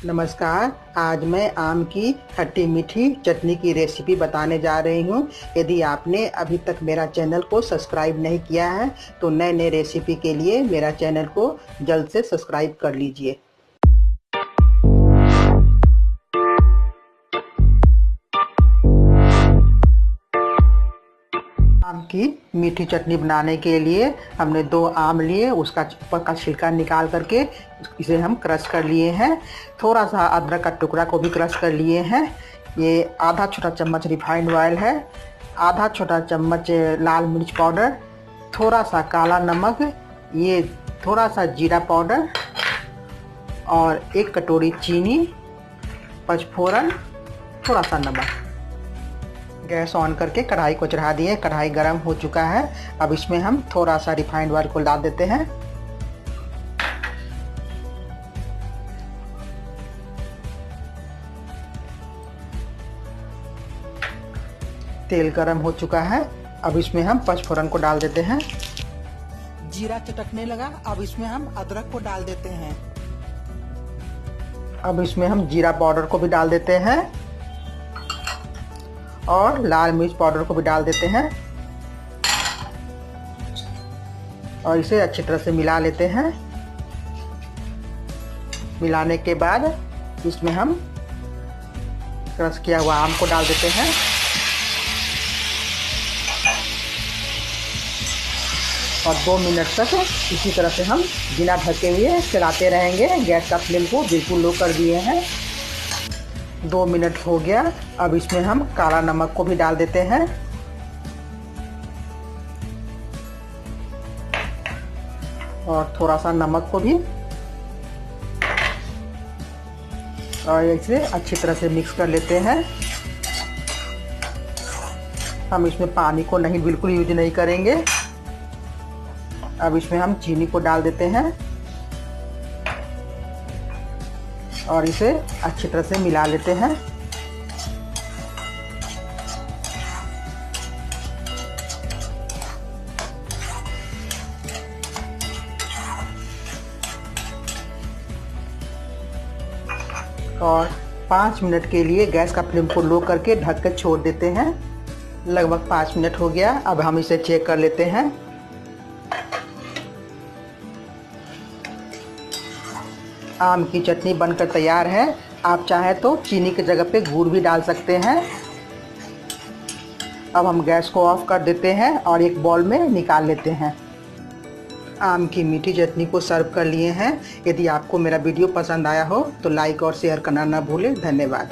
नमस्कार। आज मैं आम की खट्टी मीठी चटनी की रेसिपी बताने जा रही हूँ। यदि आपने अभी तक मेरा चैनल को सब्सक्राइब नहीं किया है तो नए नए रेसिपी के लिए मेरा चैनल को जल्द से सब्सक्राइब कर लीजिए। आम की मीठी चटनी बनाने के लिए हमने 2 आम लिए, उसका ऊपर का छिलका निकाल करके इसे हम क्रश कर लिए हैं। थोड़ा सा अदरक का टुकड़ा को भी क्रश कर लिए हैं। ये आधा छोटा चम्मच रिफाइंड ऑयल है, आधा छोटा चम्मच लाल मिर्च पाउडर, थोड़ा सा काला नमक, ये थोड़ा सा जीरा पाउडर और 1 कटोरी चीनी, पचफोरन, थोड़ा सा नमक। गैस ऑन करके कढ़ाई को चढ़ा दिए। कढ़ाई गर्म हो चुका है। अब इसमें हम थोड़ा सा रिफाइंड ऑयल को डाल देते हैं। तेल गर्म हो चुका है। अब इसमें हम पचफोरन को डाल देते हैं। जीरा चटकने लगा। अब इसमें हम अदरक को डाल देते हैं। अब इसमें हम जीरा पाउडर को भी डाल देते हैं और लाल मिर्च पाउडर को भी डाल देते हैं और इसे अच्छी तरह से मिला लेते हैं। मिलाने के बाद इसमें हम क्रश किया हुआ आम को डाल देते हैं और 2 मिनट तक इसी तरह से हम बिना ढके हुए चलाते रहेंगे। गैस का फ्लेम को बिल्कुल लो कर दिए हैं। 2 मिनट हो गया। अब इसमें हम काला नमक को भी डाल देते हैं और थोड़ा सा नमक को भी, और इसे अच्छी तरह से मिक्स कर लेते हैं। हम इसमें पानी को बिल्कुल यूज नहीं करेंगे। अब इसमें हम चीनी को डाल देते हैं और इसे अच्छी तरह से मिला लेते हैं। और 5 मिनट के लिए गैस का फ्लेम को लो करके ढक कर छोड़ देते हैं। लगभग 5 मिनट हो गया। अब हम इसे चेक कर लेते हैं। आम की चटनी बनकर तैयार है। आप चाहें तो चीनी की जगह पे गुड़ भी डाल सकते हैं। अब हम गैस को ऑफ कर देते हैं और एक बाउल में निकाल लेते हैं। आम की मीठी चटनी को सर्व कर लिए हैं। यदि आपको मेरा वीडियो पसंद आया हो तो लाइक और शेयर करना ना भूलें। धन्यवाद।